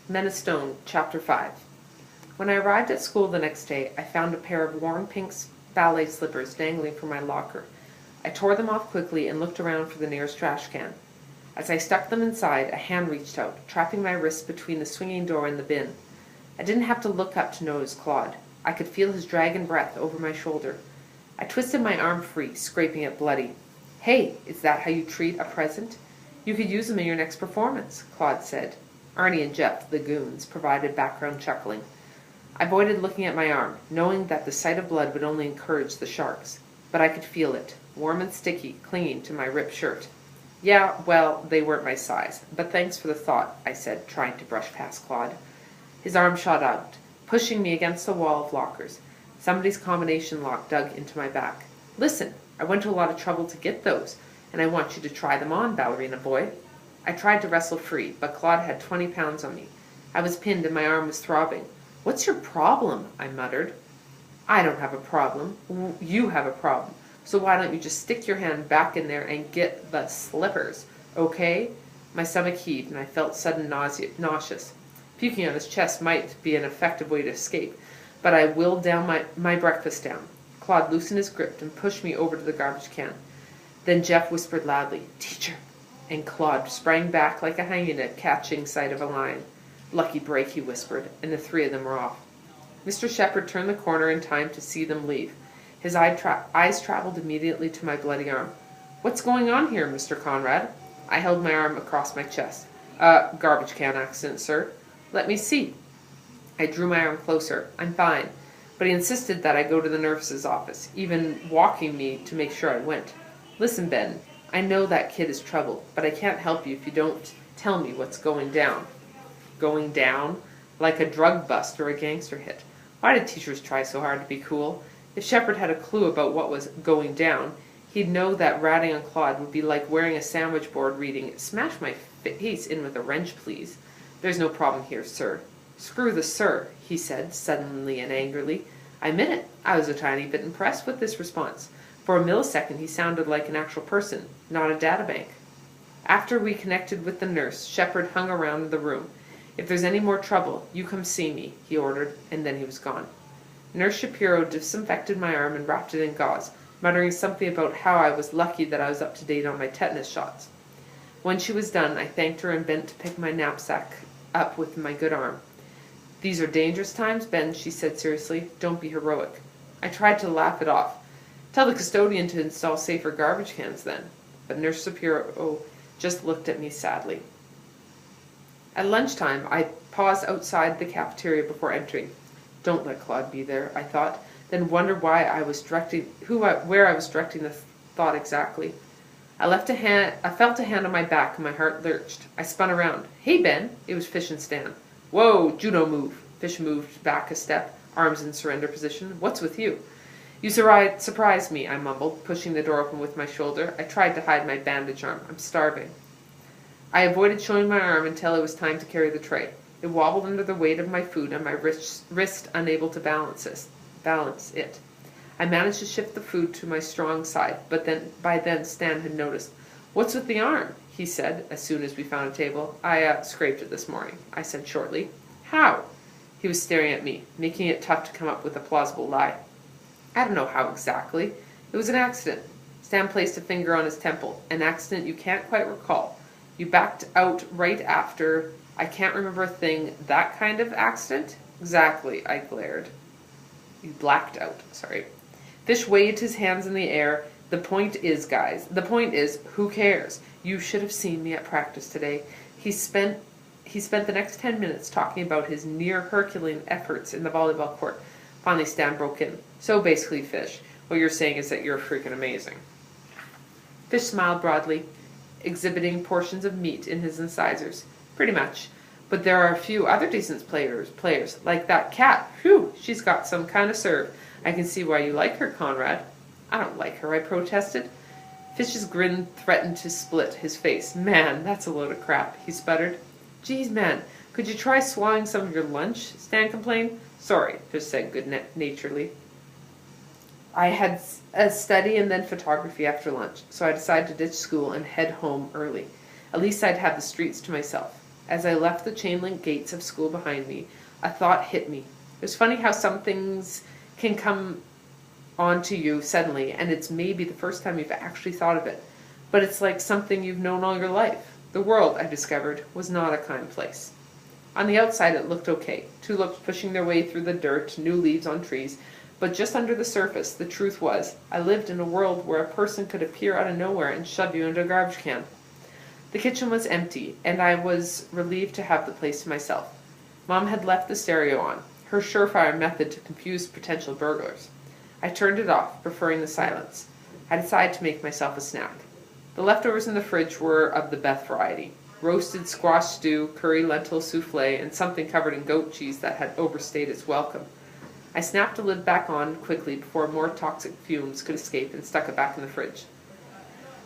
Men of Stone, Chapter 5. When I arrived at school the next day, I found a pair of worn pink ballet slippers dangling from my locker. I tore them off quickly and looked around for the nearest trash can. As I stuck them inside, a hand reached out, trapping my wrists between the swinging door and the bin. I didn't have to look up to notice Claude. I could feel his dragon breath over my shoulder. I twisted my arm free, scraping it bloody. "Hey, is that how you treat a present? You could use them in your next performance," Claude said. Arnie and Jeff, the goons, provided background chuckling. I avoided looking at my arm, knowing that the sight of blood would only encourage the sharks. But I could feel it, warm and sticky, clinging to my ripped shirt. "Yeah, well, they weren't my size, but thanks for the thought," I said, trying to brush past Claude. His arm shot out, pushing me against the wall of lockers. Somebody's combination lock dug into my back. "Listen, I went to a lot of trouble to get those, and I want you to try them on, ballerina boy." I tried to wrestle free, but Claude had 20 pounds on me. I was pinned and my arm was throbbing. "What's your problem?" I muttered. "I don't have a problem. You have a problem. So why don't you just stick your hand back in there and get the slippers, okay?" My stomach heaved and I felt sudden nauseous. Puking on his chest might be an effective way to escape, but I willed down my breakfast down. Claude loosened his grip and pushed me over to the garbage can. Then Jeff whispered loudly, "Teacher," and Claude sprang back like a hyena catching sight of a lion. "Lucky break," he whispered, and the three of them were off. Mr. Shepherd turned the corner in time to see them leave. His eyes traveled immediately to my bloody arm. "What's going on here, Mr. Conrad?" I held my arm across my chest. Garbage can accident, sir." "Let me see." I drew my arm closer. "I'm fine." But he insisted that I go to the nurse's office, even walking me to make sure I went. "Listen, Ben, I know that kid is troubled, but I can't help you if you don't tell me what's going down." Going down? Like a drug bust or a gangster hit. Why did teachers try so hard to be cool? If Shepherd had a clue about what was going down, he'd know that ratting on Claude would be like wearing a sandwich board reading, "Smash my face in with a wrench, please." "There's no problem here, sir." "Screw the sir," he said, suddenly and angrily. I admit it, I was a tiny bit impressed with this response. For a millisecond he sounded like an actual person, not a databank. After we connected with the nurse, Shepherd hung around the room. "If there's any more trouble, you come see me," he ordered, and then he was gone. Nurse Shapiro disinfected my arm and wrapped it in gauze, muttering something about how I was lucky that I was up to date on my tetanus shots. When she was done, I thanked her and bent to pick my knapsack up with my good arm. "These are dangerous times, Ben," she said seriously. "Don't be heroic." I tried to laugh it off. "Tell the custodian to install safer garbage cans, then." But Nurse Shapiro just looked at me sadly. At lunchtime, I paused outside the cafeteria before entering. Don't let Claude be there, I thought, then wondered where I was directing the thought exactly. I felt a hand on my back and my heart lurched. I spun around. "Hey, Ben!" It was Fish and Stan. "Whoa, judo move!" Fish moved back a step, arms in surrender position. "What's with you?" "You surprised me," I mumbled, pushing the door open with my shoulder. I tried to hide my bandaged arm. "I'm starving." I avoided showing my arm until it was time to carry the tray. It wobbled under the weight of my food and my wrist unable to balance it. I managed to shift the food to my strong side, but by then Stan had noticed. "What's with the arm?" he said, as soon as we found a table. "I scraped it this morning," I said shortly. "How?" He was staring at me, making it tough to come up with a plausible lie. "I don't know how exactly. It was an accident." Stan placed a finger on his temple. "An accident you can't quite recall. You backed out right after. I can't remember a thing. That kind of accident?" "Exactly," I glared. You blacked out, sorry. Fish waved his hands in the air. The point is, who cares? You should have seen me at practice today." He spent the next 10 minutes talking about his near Herculean efforts in the volleyball court. Finally, Stan broke in. "So basically, Fish, what you're saying is that you're freaking amazing." Fish smiled broadly, exhibiting portions of meat in his incisors. "Pretty much. But there are a few other decent players, like that cat. Phew, she's got some kind of serve. I can see why you like her, Conrad." "I don't like her," I protested. Fish's grin threatened to split his face. "Man, that's a load of crap," he sputtered. "Geez, man, could you try swallowing some of your lunch?" Stan complained. "Sorry," Fish said good-naturedly. I had a study and then photography after lunch, so I decided to ditch school and head home early. At least I'd have the streets to myself. As I left the chain-link gates of school behind me, a thought hit me. It's funny how some things can come onto you suddenly, and it's maybe the first time you've actually thought of it. But it's like something you've known all your life. The world, I discovered, was not a kind place. On the outside it looked okay. Tulips pushing their way through the dirt, new leaves on trees. But just under the surface, the truth was, I lived in a world where a person could appear out of nowhere and shove you into a garbage can. The kitchen was empty, and I was relieved to have the place to myself. Mom had left the stereo on, her surefire method to confuse potential burglars. I turned it off, preferring the silence. I decided to make myself a snack. The leftovers in the fridge were of the Beth variety. Roasted squash stew, curry lentil souffle, and something covered in goat cheese that had overstayed its welcome. I snapped the lid back on quickly before more toxic fumes could escape and stuck it back in the fridge.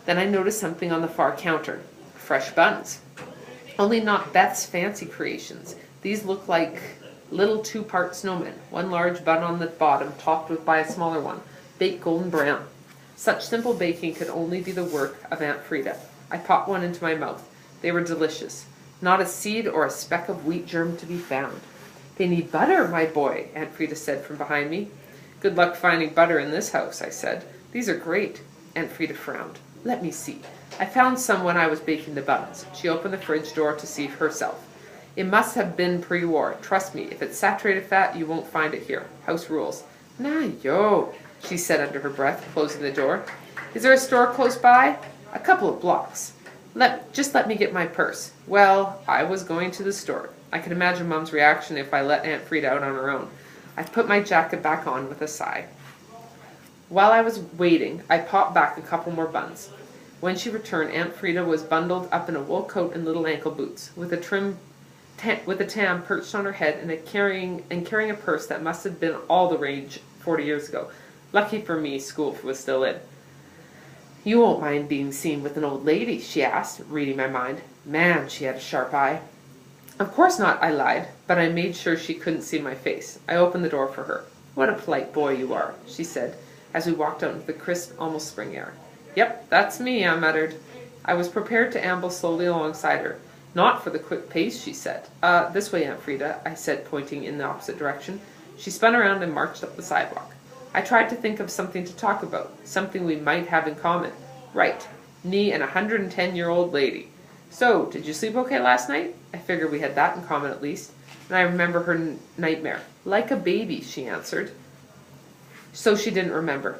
Then I noticed something on the far counter. Fresh buns. Only not Beth's fancy creations. These look like little two-part snowmen, one large bun on the bottom topped by a smaller one, baked golden brown. Such simple baking could only be the work of Aunt Frida. I popped one into my mouth. They were delicious. Not a seed or a speck of wheat germ to be found. They need butter, my boy, Aunt Frida said from behind me. Good luck finding butter in this house, I said. These are great. Aunt Frida frowned. Let me see. I found some when I was baking the buns. She opened the fridge door to see herself. It must have been pre-war. Trust me, if it's saturated fat, you won't find it here. House rules. Nah, yo, she said under her breath, closing the door. Is there a store close by? A couple of blocks. Just let me get my purse. Well, I was going to the store. I could imagine Mom's reaction if I let Aunt Frida out on her own. I put my jacket back on with a sigh. While I was waiting, I popped back a couple more buns. When she returned, Aunt Frida was bundled up in a wool coat and little ankle boots, with a tam perched on her head and carrying a purse that must have been all the rage 40 years ago. Lucky for me, school was still in. You won't mind being seen with an old lady, she asked, reading my mind. Man, she had a sharp eye. Of course not, I lied, but I made sure she couldn't see my face. I opened the door for her. What a polite boy you are, she said, as we walked out into the crisp, almost spring air. Yep, that's me, I muttered. I was prepared to amble slowly alongside her. Not for the quick pace, she said. This way, Aunt Frida, I said, pointing in the opposite direction. She spun around and marched up the sidewalk. I tried to think of something to talk about, something we might have in common. Right, me and a 110-year-old lady. So, did you sleep okay last night? I figured we had that in common at least. And I remember her nightmare. Like a baby, she answered. So she didn't remember.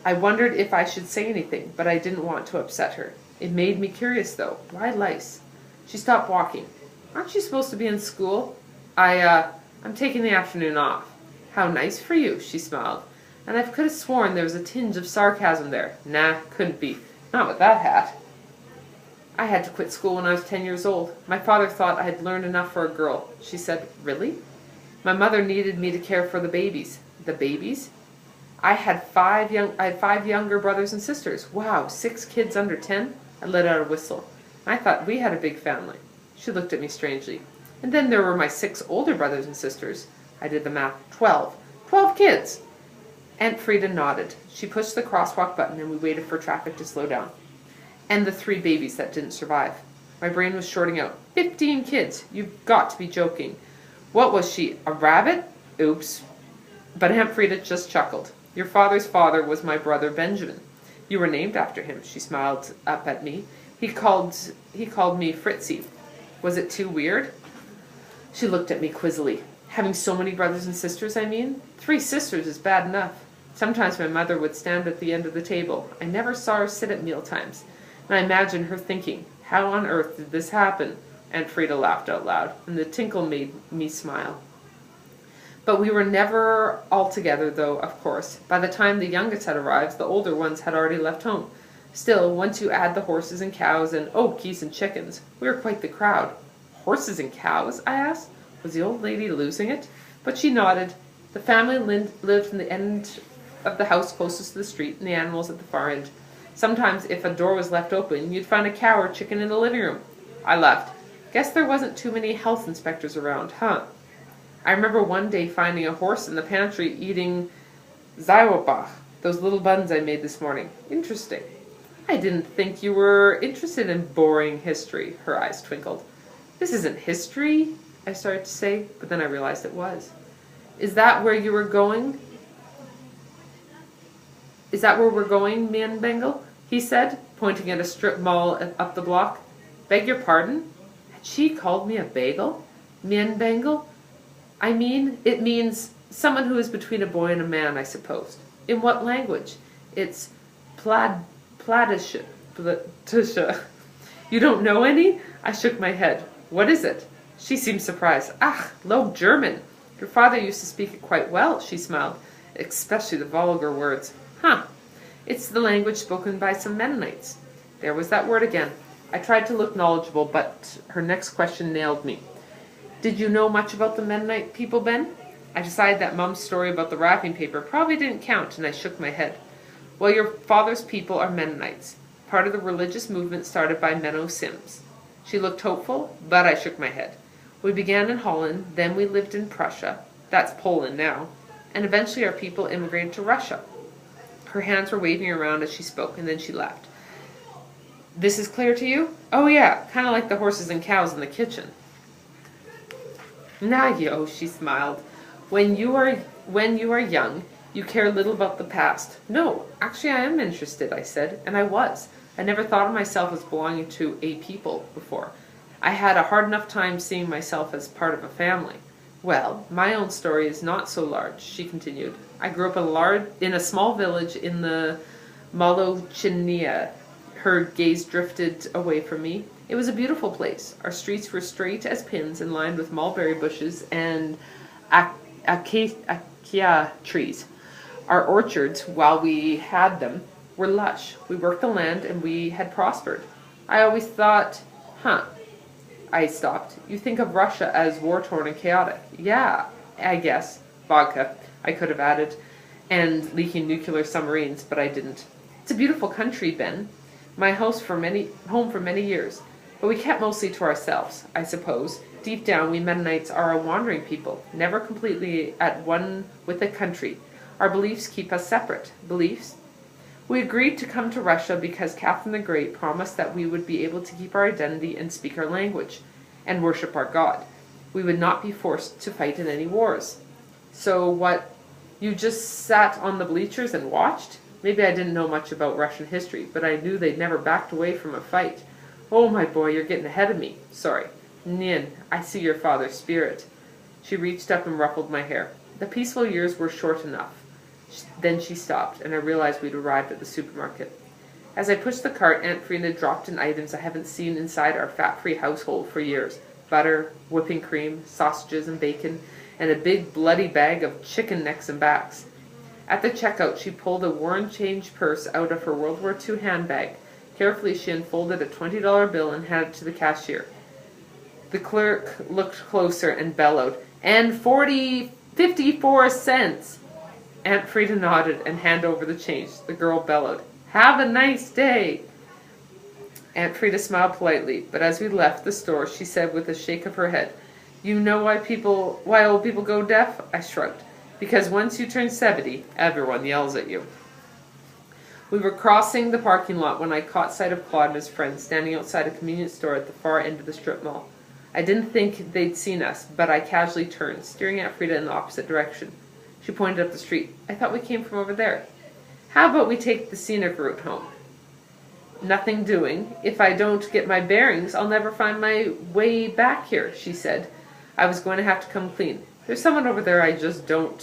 I wondered if I should say anything, but I didn't want to upset her. It made me curious, though. Why lice? She stopped walking. Aren't you supposed to be in school? I'm taking the afternoon off. How nice for you, she smiled. And I could have sworn there was a tinge of sarcasm there. Nah, couldn't be. Not with that hat. I had to quit school when I was 10 years old. My father thought I had learned enough for a girl. She said, Really? My mother needed me to care for the babies. The babies? I had five younger brothers and sisters. Wow, 6 kids under 10? I let out a whistle. I thought we had a big family. She looked at me strangely. And then there were my 6 older brothers and sisters. I did the math. 12. 12 kids! Aunt Frida nodded. She pushed the crosswalk button and we waited for traffic to slow down. And the 3 babies that didn't survive. My brain was shorting out. 15 kids! You've got to be joking. What was she, a rabbit? Oops. But Aunt Frida just chuckled. Your father's father was my brother Benjamin. You were named after him, she smiled up at me. He called me Fritzy. Was it too weird? She looked at me quizzily. Having so many brothers and sisters, I mean? 3 sisters is bad enough. Sometimes my mother would stand at the end of the table. I never saw her sit at mealtimes. And I imagined her thinking, how on earth did this happen? Aunt Frida laughed out loud, and the tinkle made me smile. But we were never all together, though, of course. By the time the youngest had arrived, the older ones had already left home. Still, once you add the horses and cows and, geese and chickens, we were quite the crowd. Horses and cows? I asked. Was the old lady losing it? But she nodded. The family lived in the end of the house closest to the street, and the animals at the far end. Sometimes, if a door was left open, you'd find a cow or chicken in the living room. I laughed. Guess there wasn't too many health inspectors around, huh? I remember one day finding a horse in the pantry eating Zauerbach, those little buns I made this morning. Interesting. I didn't think you were interested in boring history. Her eyes twinkled. This isn't history, I started to say, but then I realized it was. Is that where you were going? Is that where we're going, Mian Bengal? He said, pointing at a strip mall up the block. Beg your pardon? Had she called me a bagel? Mian Bengal? I mean, it means someone who is between a boy and a man, I suppose. In what language? It's Platisha. You don't know any? I shook my head. What is it? She seemed surprised. Ah, Low German. Your father used to speak it quite well, she smiled, especially the vulgar words. Huh. It's the language spoken by some Mennonites. There was that word again. I tried to look knowledgeable, but her next question nailed me. Did you know much about the Mennonite people, Ben? I decided that Mum's story about the wrapping paper probably didn't count, and I shook my head. Well, your father's people are Mennonites, part of the religious movement started by Menno Sims. She looked hopeful, but I shook my head. We began in Holland, then we lived in Prussia, that's Poland now, and eventually our people immigrated to Russia. Her hands were waving around as she spoke, and then she laughed. This is clear to you? Oh yeah, kind of like the horses and cows in the kitchen. Nah, yo, she smiled. When you are young, you care little about the past. No, actually I am interested, I said, and I was. I never thought of myself as belonging to a people before. I had a hard enough time seeing myself as part of a family. Well, my own story is not so large, she continued. I grew up in a small village in the Malochinia. Her gaze drifted away from me. It was a beautiful place. Our streets were straight as pins and lined with mulberry bushes and acacia trees. Our orchards, while we had them, were lush. We worked the land and we had prospered. I always thought, I stopped. You think of Russia as war-torn and chaotic. Yeah, I guess. Vodka, I could have added. And leaking nuclear submarines, but I didn't. It's a beautiful country, Ben. My home for many years. But we kept mostly to ourselves, I suppose. Deep down, we Mennonites are a wandering people, never completely at one with the country. Our beliefs keep us separate. Beliefs? We agreed to come to Russia because Catherine the Great promised that we would be able to keep our identity and speak our language, and worship our God. We would not be forced to fight in any wars. So what, you just sat on the bleachers and watched? Maybe I didn't know much about Russian history, but I knew they'd never backed away from a fight. Oh, my boy, you're getting ahead of me. Sorry. Nin, I see your father's spirit. She reached up and ruffled my hair. The peaceful years were short enough. Then she stopped, and I realized we'd arrived at the supermarket. As I pushed the cart, Aunt Frida dropped in items I haven't seen inside our fat-free household for years. Butter, whipping cream, sausages and bacon, and a big bloody bag of chicken necks and backs. At the checkout, she pulled a worn change purse out of her World War II handbag. Carefully, she unfolded a $20 bill and handed it to the cashier. The clerk looked closer and bellowed, "And 54 cents!" Aunt Frida nodded and handed over the change. The girl bellowed, "Have a nice day!" Aunt Frida smiled politely, but as we left the store, she said with a shake of her head, "You know why old people go deaf?" I shrugged. "Because once you turn 70, everyone yells at you." We were crossing the parking lot when I caught sight of Claude and his friends standing outside a convenience store at the far end of the strip mall. I didn't think they'd seen us, but I casually turned, steering Aunt Frida in the opposite direction. She pointed up the street. "I thought we came from over there." "How about we take the scenic route home?" "Nothing doing. If I don't get my bearings, I'll never find my way back here," she said. "I was going to have to come clean. There's someone over there I just don't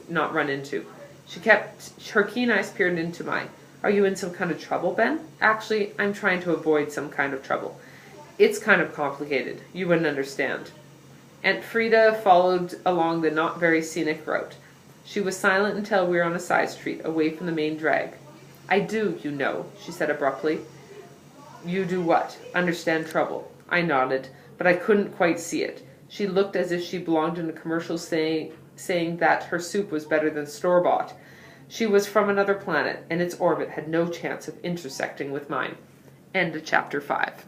not run into." Her keen eyes peered into mine. "Are you in some kind of trouble, Ben?" "Actually, I'm trying to avoid some kind of trouble. It's kind of complicated. You wouldn't understand." Aunt Frida followed along the not very scenic route. She was silent until we were on a side street, away from the main drag. "I do, you know," she said abruptly. "You do what? Understand trouble?" I nodded, but I couldn't quite see it. She looked as if she belonged in a commercial saying that her soup was better than store-bought. She was from another planet, and its orbit had no chance of intersecting with mine. End of chapter 5.